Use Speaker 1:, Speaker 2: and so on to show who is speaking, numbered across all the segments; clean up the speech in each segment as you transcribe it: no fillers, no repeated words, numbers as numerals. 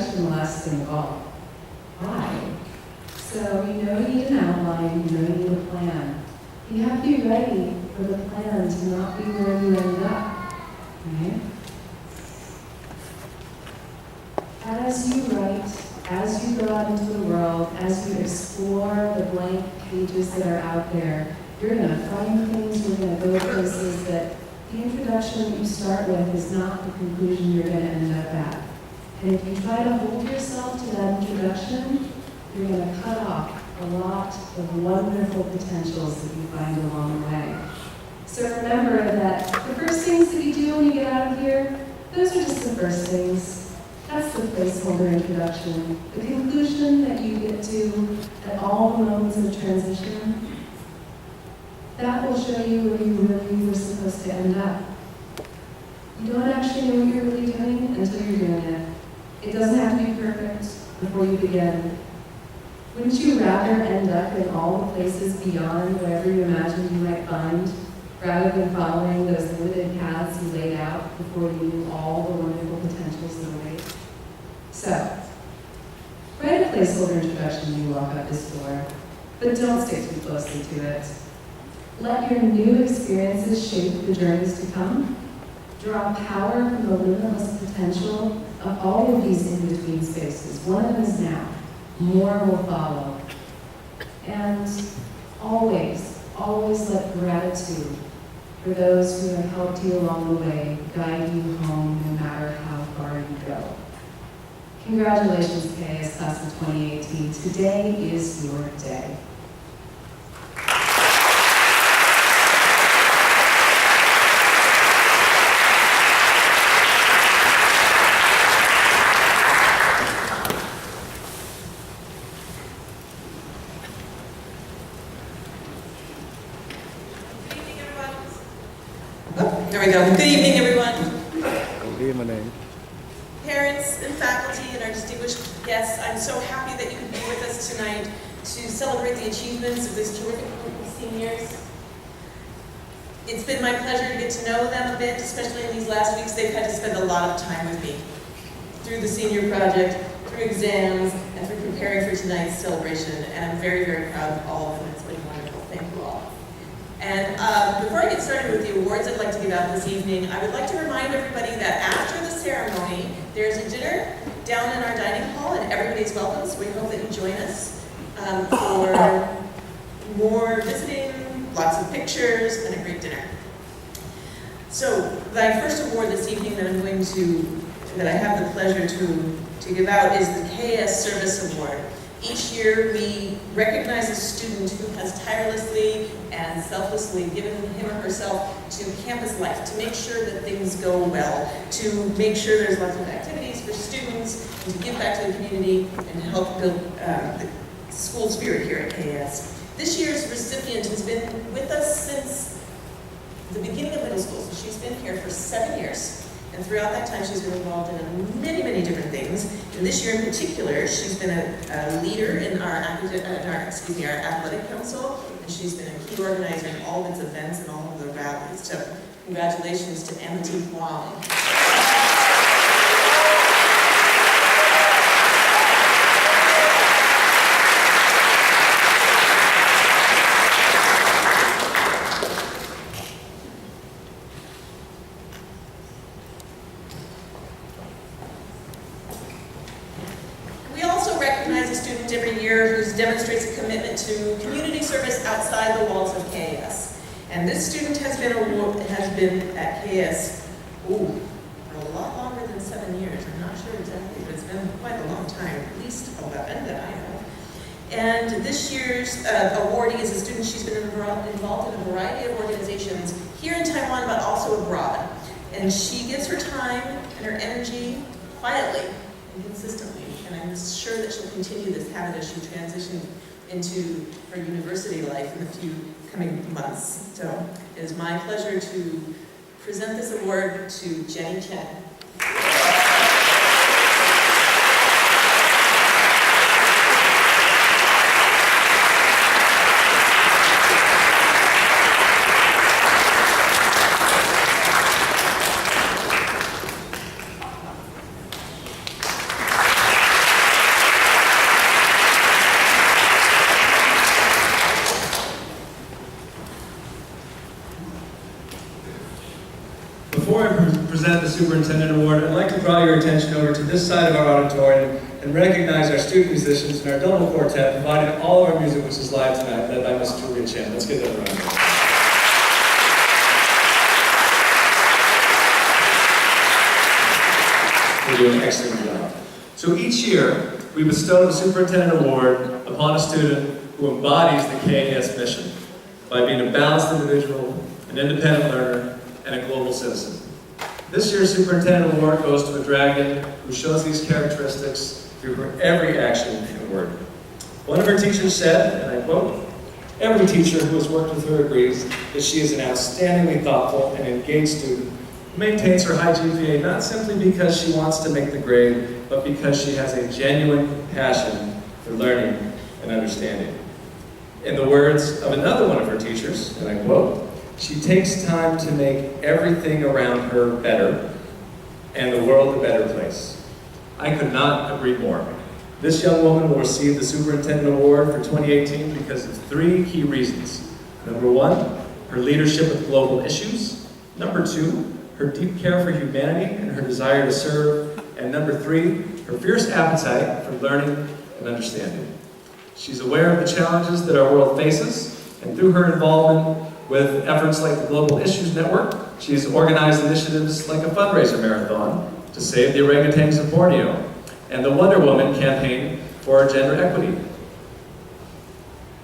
Speaker 1: introduction lasts in the fall. Why? So you know you need an outline, you know you need a plan. You have to be ready for the plan to not be where you ended up, right? As you write, as you go out into the world, as you explore the blank pages that are out there, you're going to find things, you're going to go places that the introduction that you start with is not the conclusion you're going to end up at. And if you try to hold yourself to that introduction, you're going to cut off a lot of wonderful potentials that you find along the way. So remember that the first things that you do when you get out of here, those are just the first things. That's the placeholder introduction. The conclusion that you get to at all the moments of transition, that will show you where you really were supposed to end up. You don't actually know what you're really doing until you're doing it. It doesn't have to be perfect before you begin. Wouldn't you rather end up in all the places beyond wherever you imagined you might find, rather than following those limited paths you laid out before you knew all the wonderful potentials that await? So, write a placeholder introduction when you walk out this door, but don't stick too closely to it. Let your new experiences shape the journeys to come. Draw power from the limitless potential of all of these in-between spaces. One of them is now. More will follow. And always, always let gratitude for those who have helped you along the way guide you home no matter how far you go. Congratulations, KAS Class of 2018. Today is your day.
Speaker 2: There we go. Good evening, everyone.
Speaker 3: Good evening.
Speaker 2: Parents and faculty and our distinguished guests, I'm so happy that you could be with us tonight to celebrate the achievements of this terrific group of seniors. It's been my pleasure to get to know them a bit, especially in these last weeks. They've had to spend a lot of time with me through the senior project, through exams, and through preparing for tonight's celebration. And I'm very, very proud of all of them. It's been wonderful. Thank you all. And before I get started with the awards I'd like to give out this evening, I would like to remind everybody that after the ceremony, there's a dinner down in our dining hall, and everybody's welcome, so we hope that you join us for more visiting, lots of pictures, and a great dinner. So, my first award this evening that I have the pleasure to give out is the KAS Service Award. Each year, we recognize a student who has tirelessly and selflessly given him or herself to campus life, to make sure that things go well, to make sure there's lots of activities for students, and to give back to the community and to help build the school spirit here at KAS. This year's recipient has been with us since the beginning of middle school, so she's been here for 7 years. And throughout that time, she's been involved in many, many different things. And this year in particular, she's been a leader in our athletic council, and she's been a key organizer in all of its events and all of the rallies. So congratulations to Amity Huang. Every year who demonstrates a commitment to community service outside the walls of KAS. And this student has been at KAS for a lot longer than 7 years. I'm not sure exactly, but it's been quite a long time, at least 11 that I know. And this year's awardee is a student. She's been involved in a variety of organizations here in Taiwan, but also abroad. And she gives her time and her energy quietly and consistently. And I'm sure that she'll continue this habit as she transitions into her university life in the few coming months. So it is my pleasure to present this award to Jenny Chen.
Speaker 4: before I present the Superintendent Award, I'd like to draw your attention over to this side of our auditorium and recognize our student musicians and our double quartet providing all of our music which is live tonight, led by Miss Julia Chan. Let's give them a round of applause. They're doing an excellent job. So each year, we bestow the Superintendent Award upon a student who embodies the KAS mission by being a balanced individual, an independent learner, and a global citizen. This year's Superintendent Award goes to a dragon who shows these characteristics through her every action and word. One of her teachers said, and I quote, "Every teacher who has worked with her agrees that she is an outstandingly thoughtful and engaged student who maintains her high GPA not simply because she wants to make the grade, but because she has a genuine passion for learning and understanding." In the words of another one of her teachers, and I quote, "She takes time to make everything around her better and the world a better place." I could not agree more. This young woman will receive the Superintendent Award for 2018 because of three key reasons. Number one, her leadership with global issues. Number two, her deep care for humanity and her desire to serve. And number three, her fierce appetite for learning and understanding. She's aware of the challenges that our world faces, and through her involvement with efforts like the Global Issues Network, she's organized initiatives like a fundraiser marathon to save the orangutans of Borneo, and the Wonder Woman campaign for gender equity.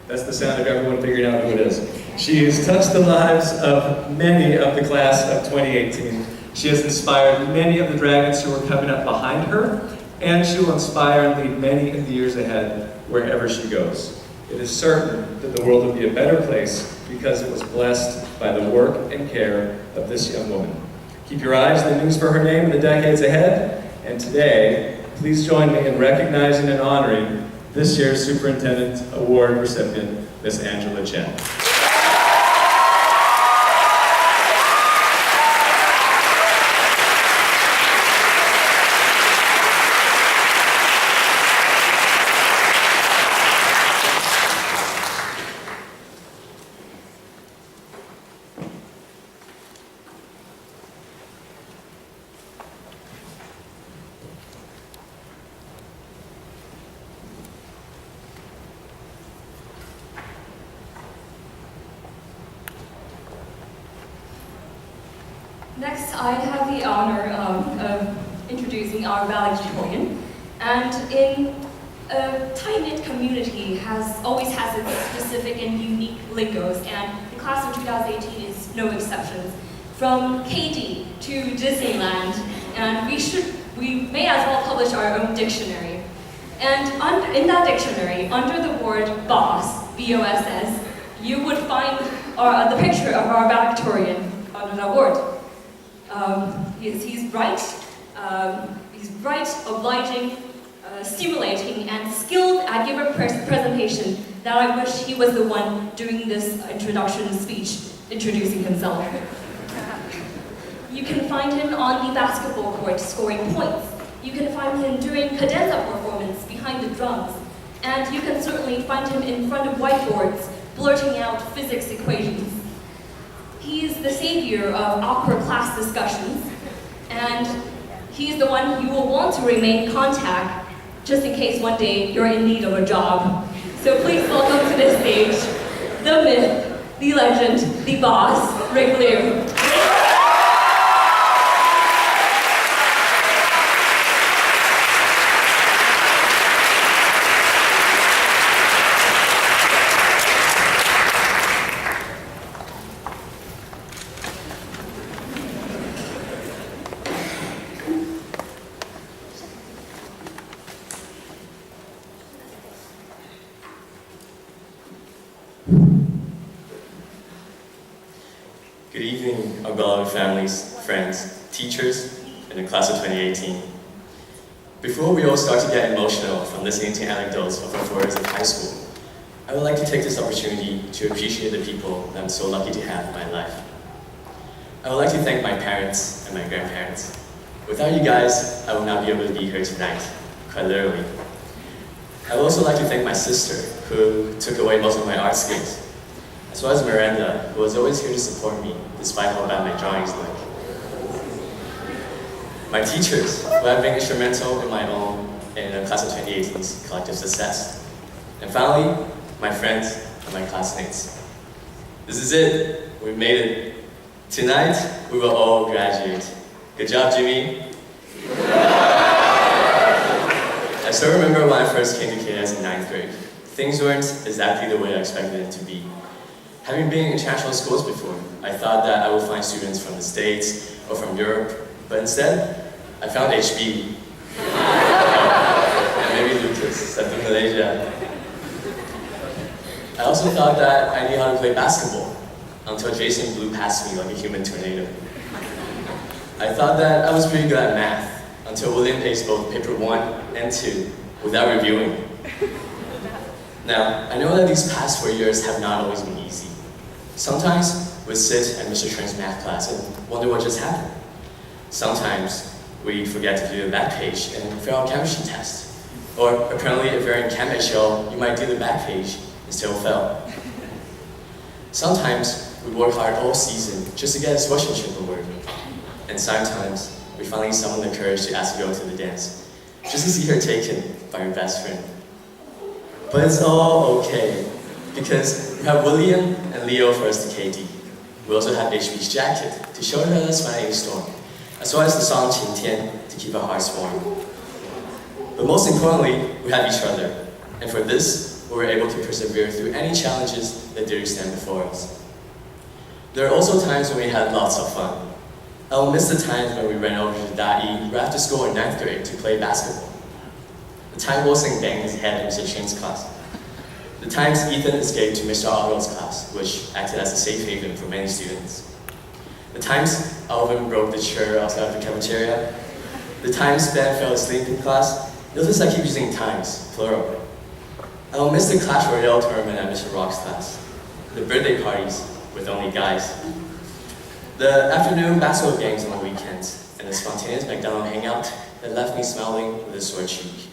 Speaker 4: That's the sound of everyone figuring out who it is. She has touched the lives of many of the class of 2018. She has inspired many of the dragons who are coming up behind her, and she will inspire and lead many in the years ahead wherever she goes. It is certain that the world will be a better place because it was blessed by the work and care of this young woman. Keep your eyes on the news for her name in the decades ahead, and today, please join me in recognizing and honoring this year's Superintendent Award recipient, Miss Angela Chen.
Speaker 5: Next, I have the honor of introducing our valedictorian. And in a tight-knit community always has its specific and unique lingos, and the class of 2018 is no exception. From KD to Disneyland, and we may as well publish our own dictionary. And in that dictionary, under the word boss, B-O-S-S, you would find the picture of our valedictorian under that word. He's bright, obliging, stimulating, and skilled at giving a presentation that I wish he was the one doing this introduction speech, introducing himself. You can find him on the basketball court scoring points. You can find him doing cadenza performance behind the drums. And you can certainly find him in front of whiteboards, blurting out physics equations. He's the savior of awkward class discussions, and he's the one you will want to remain in contact just in case one day you're in need of a job. So please welcome to this stage, the myth, the legend, the boss, Rick Liu.
Speaker 6: Good evening, our beloved families, friends, teachers, and the class of 2018. Before we all start to get emotional from listening to anecdotes of our stories in high school, I would like to take this opportunity to appreciate the people that I'm so lucky to have in my life. I would like to thank my parents and my grandparents. Without you guys, I would not be able to be here tonight, quite literally. I would also like to thank my sister, who took away most of my art skills, as well as Miranda, who was always here to support me, despite how bad my drawings look. my teachers, who have been instrumental in my own and the class of 2018's collective success. And finally, my friends and my classmates. This is it. We've made it. Tonight, we will all graduate. Good job, Jimmy. I still remember when I first came to KAS in 9th grade. Things weren't exactly the way I expected it to be. Having been in international schools before, I thought that I would find students from the States or from Europe, but instead, I found HB. And maybe Lucas, that's from Malaysia. I also thought that I knew how to play basketball, until Jason blew past me like a human tornado. I thought that I was pretty good at math, until William aced both paper 1 and 2 without reviewing. Now, I know that these past 4 years have not always been easy. Sometimes we'd sit at Mr. Trent's math class and wonder what just happened. Sometimes we forget to do the back page and fail our chemistry test. Or apparently if you're in Chem HL, you might do the back page and still fail. Sometimes we work hard all season just to get a sportsmanship award. And sometimes we finally summon the courage to ask to go to the dance, just to see her taken by her best friend. But it's all okay, because we have William and Leo for us to KD. We also have HB's jacket to show her the smiling storm, as well as the song 晴天 to keep our hearts warm. But most importantly, we have each other, and for this, we were able to persevere through any challenges that dare stand before us. There are also times when we had lots of fun. I will miss the times when we ran over to Da'i right after school in 9th grade to play basketball. The time Wilson banged his head in Mr. Chin's class. The times Ethan escaped to Mr. Otto's class, which acted as a safe haven for many students. The times Alvin broke the chair outside of the cafeteria. The times Ben fell asleep in class. Notice I keep using times, plural. I will miss the Clash Royale tournament at Mr. Rock's class. The birthday parties with only guys. The afternoon basketball games on the weekends, and the spontaneous McDonald's hangout that left me smiling with a sore cheek.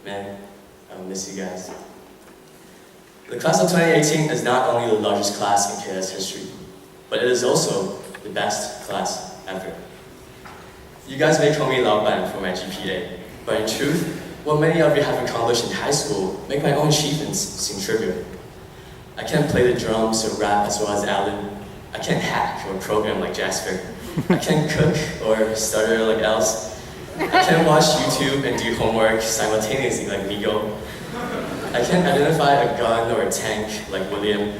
Speaker 6: Man, I will miss you guys. The class of 2018 is not only the largest class in KAS history, but it is also the best class ever. You guys may call me Laoban for my GPA, but in truth, what many of you have accomplished in high school make my own achievements seem trivial. I can't play the drums or rap as well as Alan. I can't hack or program like Jasper. I can't cook or stutter like Els. I can't watch YouTube and do homework simultaneously like Migo. I can't identify a gun or a tank like William.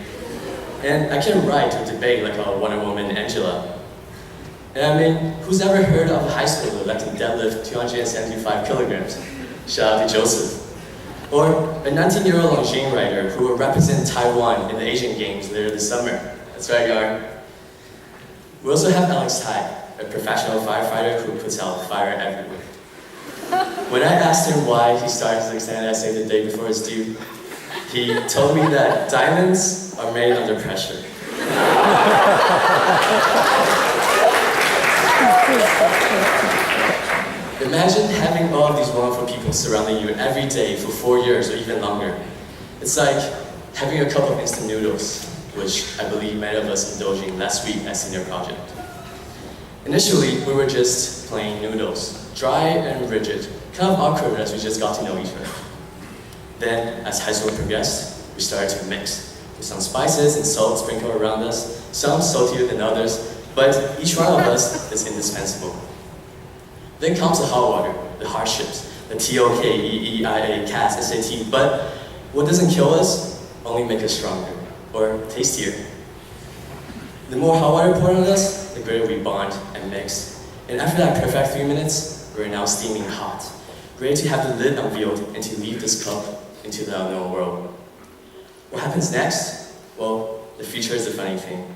Speaker 6: And I can't write or debate like a Wonder Woman Angela. And I mean, who's ever heard of a high schooler that can deadlift 275 kilograms? Shout out to Joseph. Or a 19-year-old Longines rider who will represent Taiwan in the Asian Games later this summer. That's right, Yar. We also have Alex Tai, a professional firefighter who puts out fire everywhere. When I asked him why he started his extended essay the day before his due, he told me that diamonds are made under pressure. Imagine having all of these wonderful people surrounding you every day for 4 years or even longer. It's like having a cup of instant noodles, which I believe many of us indulged in last week at senior project. Initially, we were just plain noodles, dry and rigid, kind of awkward as we just got to know each other. Then, as high school progressed, we started to mix, with some spices and salt sprinkled around us, some saltier than others, but each one of us is indispensable. Then comes the hot water, the hardships, the TOK, EEIA, KAS, SAT, but what doesn't kill us only makes us stronger, or tastier. The more hot water poured on us, the greater we bond and mix. And after that perfect 3 minutes, we're now steaming hot, ready to have the lid unveiled and to leave this cup into the unknown world. What happens next? Well, the future is a funny thing.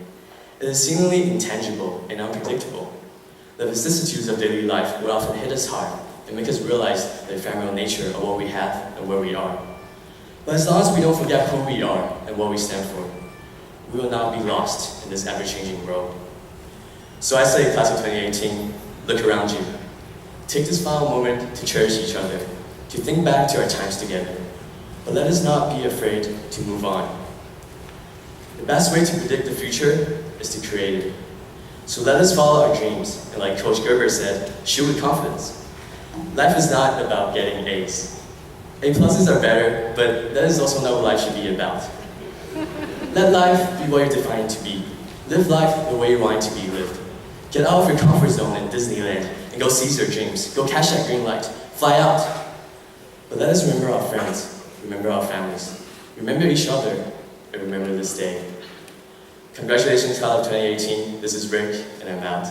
Speaker 6: It is seemingly intangible and unpredictable. The vicissitudes of daily life will often hit us hard and make us realize the ephemeral nature of what we have and where we are. But as long as we don't forget who we are and what we stand for, we will not be lost in this ever-changing world. So I say, class of 2018, look around you. Take this final moment to cherish each other, to think back to our times together. But let us not be afraid to move on. The best way to predict the future is to create it. So let us follow our dreams, and like Coach Gerber said, shoot with confidence. Life is not about getting A's. A pluses are better, but that is also not what life should be about. Let life be what you're defined to be. Live life the way you want it to be lived. Get out of your comfort zone in Disneyland and go seize your dreams. Go catch that green light. Fly out. But let us remember our friends, remember our families, remember each other, and remember this day. Congratulations, Class of 2018. This is Rick, and I'm out.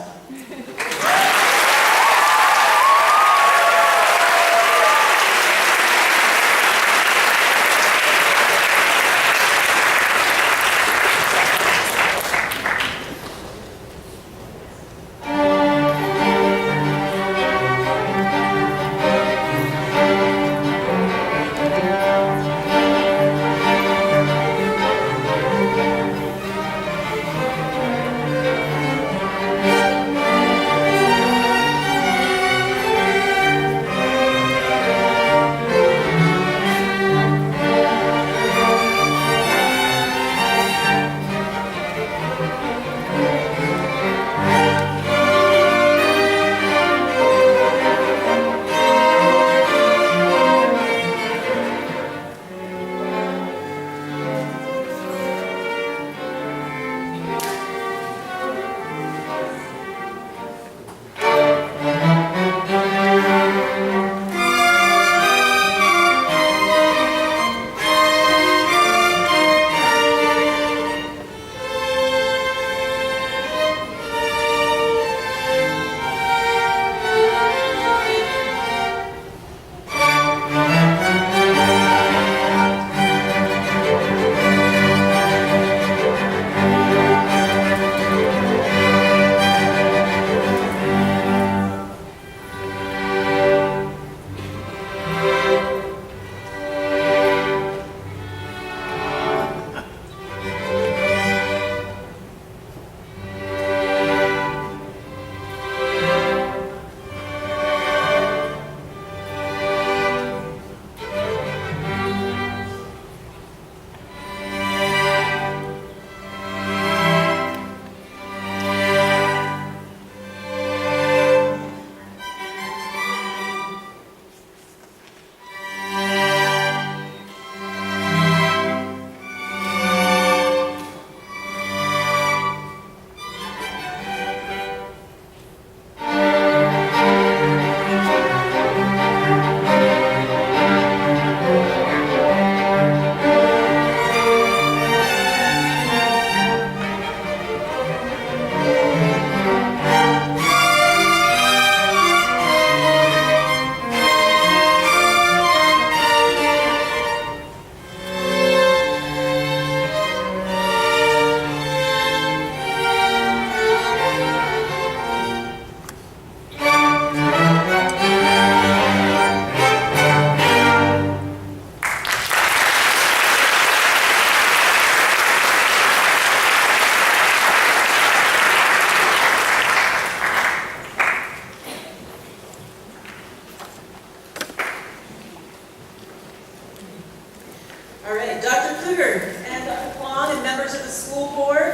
Speaker 2: All right, Dr. Kluger and Dr. Kwong and members of the school board,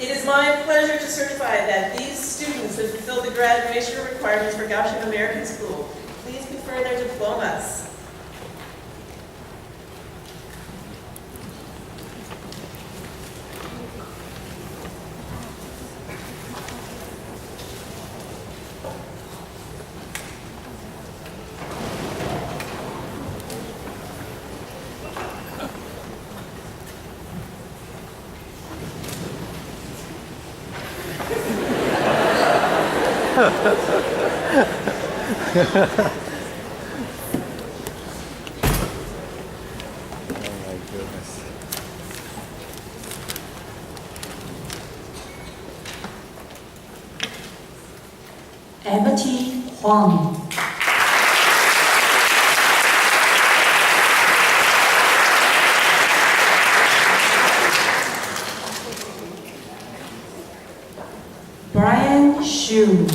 Speaker 2: it is my pleasure to certify that these students have fulfilled the graduation requirements for Gaussian American School. Please confer their diplomas.
Speaker 3: Oh my goodness.
Speaker 7: Amity Huang. Brian Xu.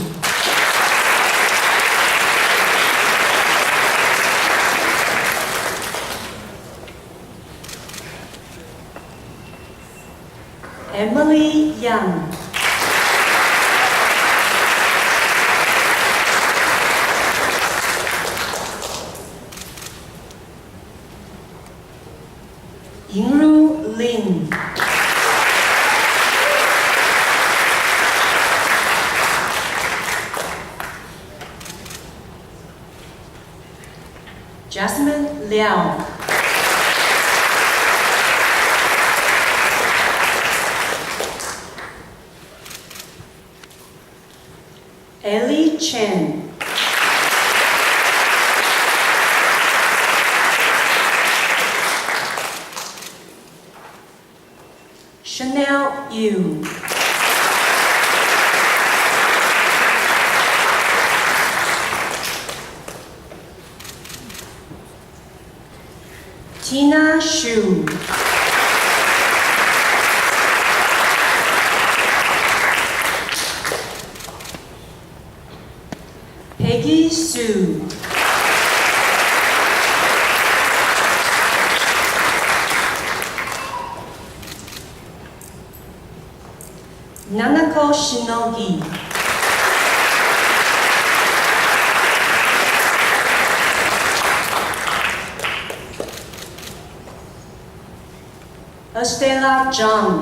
Speaker 7: Emily Yang. Jasmine Liao. Ellie Chen. Chanel Yu. Tina Shu. Peggy Sue. Nanako Shinogi. Estela John.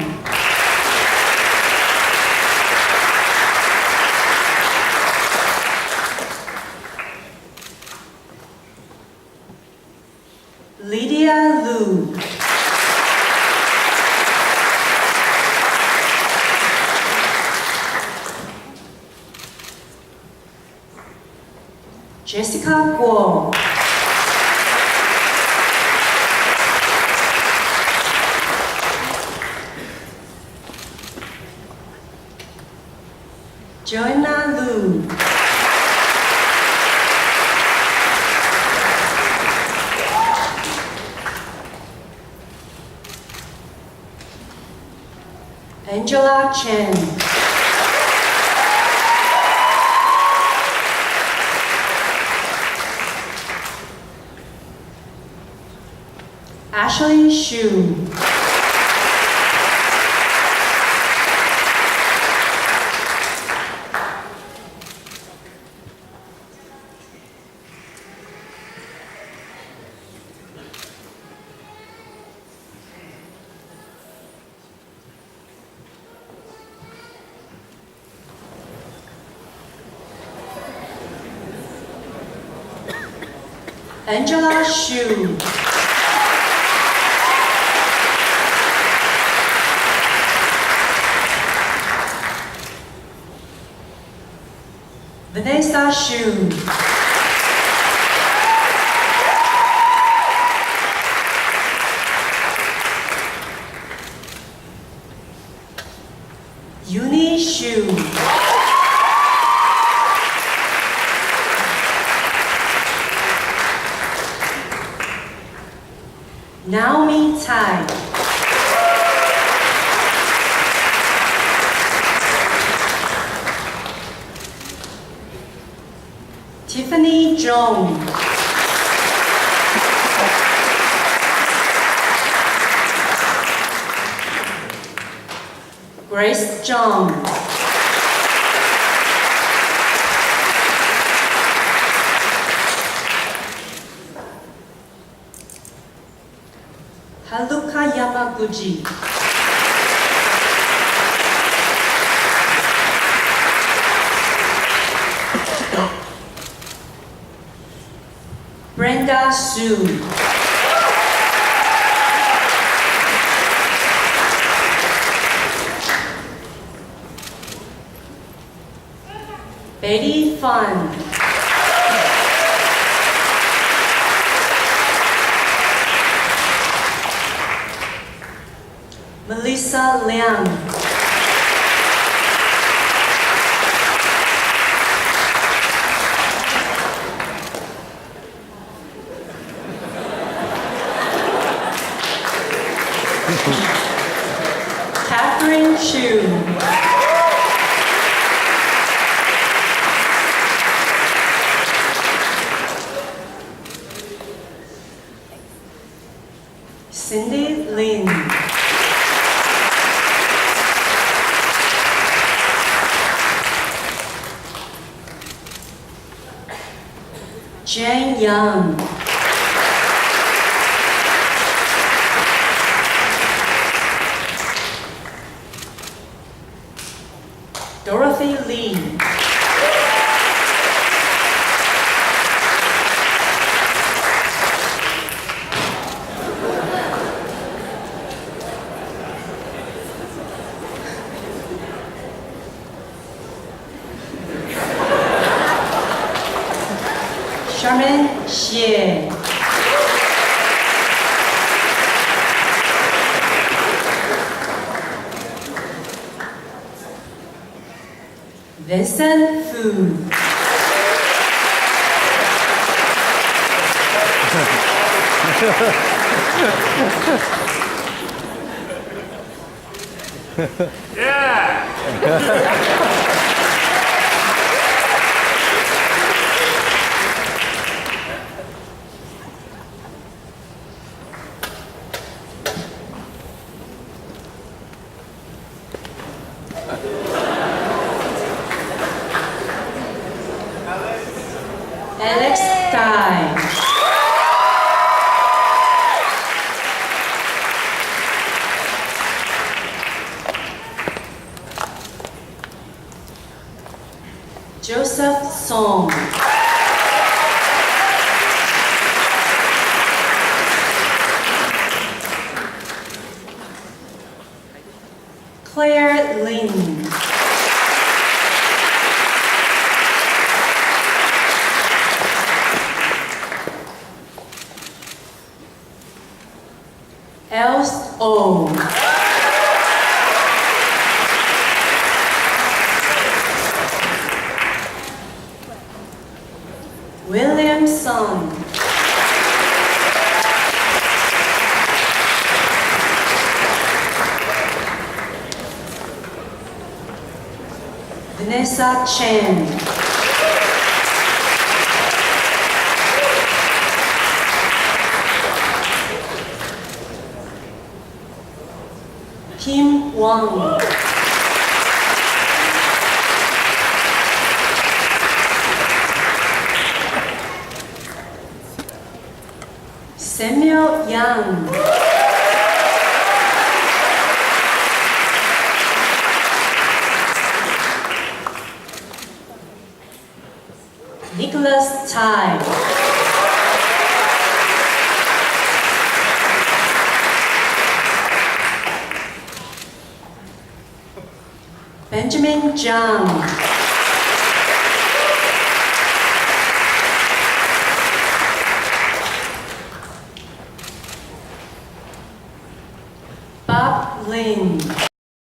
Speaker 7: Lydia Lu. Jessica Guo. Joanna Lu. Angela Chen. Ashley Shu. Angela Shu. Vanessa Shu. Yuni Shu. Naomi Tai. Tiffany Zhong. Grace Zhang. Haruka Yamaguchi. Brenda Su. Betty Fun. Melissa Liang. Catherine Chu. Cindy Lin. Jane Young. Dorothy Lee. Sherman Xie. Vincent Fu. Alex Tai. Joseph Song. Claire Lin. Else O. Williamson. Vanessa Chen. Kim Wang. Samuel Yang. Nicholas Tai. Benjamin Zhang. Bob Lin.